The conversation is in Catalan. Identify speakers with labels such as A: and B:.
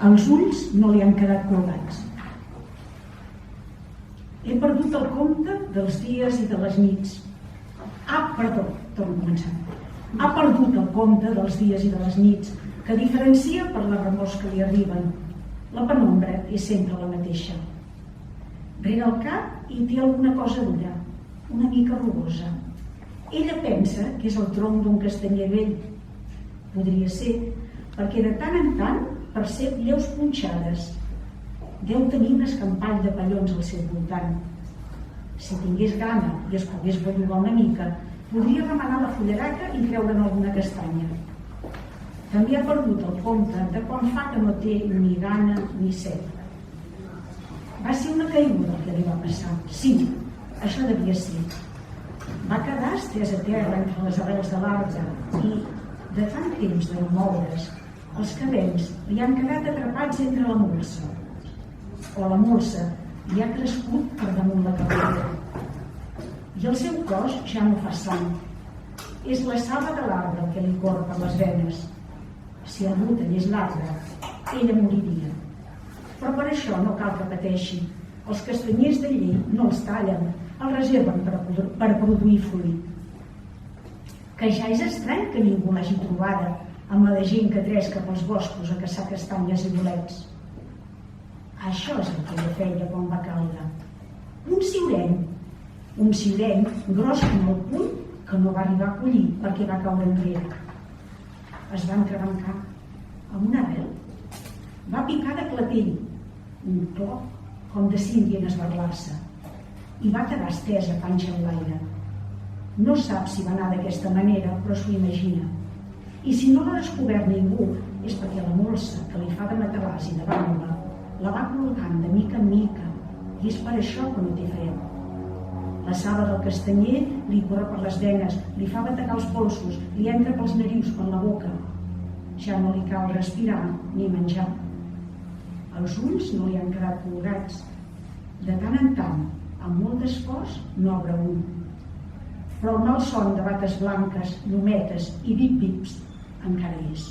A: Els ulls no li han quedat colgats. He perdut el compte dels dies i de les nits. Perdó, torno a començar. Ha perdut el compte dels dies i de les nits, que diferencia per les remors que li arriben. La penombra és sempre la mateixa. Rere el cap hi té alguna cosa dura, una mica rugosa. Ella pensa que és el tronc d'un castanyer vell. Podria ser, perquè de tant en tant percep lleus punxades. Deu tenir un escampall de pallons al seu voltant. Si tingués gana i es pogués bellugar una mica, podria remenar la fullaraca i treure'n alguna castanya. També ha perdut el compte de quan fa que no té ni gana ni set. Va ser una caiguda el que li va passar. Sí, això devia ser. Va quedar estès a terra entre les arrels de l'arbre i, de tant temps de no moure's, els cabells li han quedat atrapats entre la molsa. O la molsa li ha crescut per damunt la cabella. I el seu cos ja no fa sang. És la saba de l'arbre que li corre per les venes. Si algú tallés l'arbre, ella moriria. Però per això no cal que pateixi. Els castanyers de llei no els tallen, els reserven per produir fruit. Que ja és estrany que ningú l'hagi trobada, amb la de gent que tresca pels boscos a caçar castanyes i bolets. Això és el que ella feia quan va caure. Un ciureny gros com el puny que no va arribar a collir perquè va caure enrere. Es va entrebancar amb una arrel. Va picar de clatell, un clop com de síndria en esberlar-se, i va quedar estesa panxa en l'aire. No sap si va anar d'aquesta manera, però s'ho imagina. I si no l'ha descobert ningú, és perquè la molsa que li fa de matalàs i de bàndola la va colgant de mica en mica, i és per això que no té fred. La saba del castanyer li corre per les venes, li fa bategar els polsos, li entra pels narius per la boca. Ja no li cal respirar ni menjar. Els ulls no li han quedat colgats. De tant en tant, amb molt d'esforç, n'obre un. Però el malson de vaques blanques, llumetes i bip-bips encara és.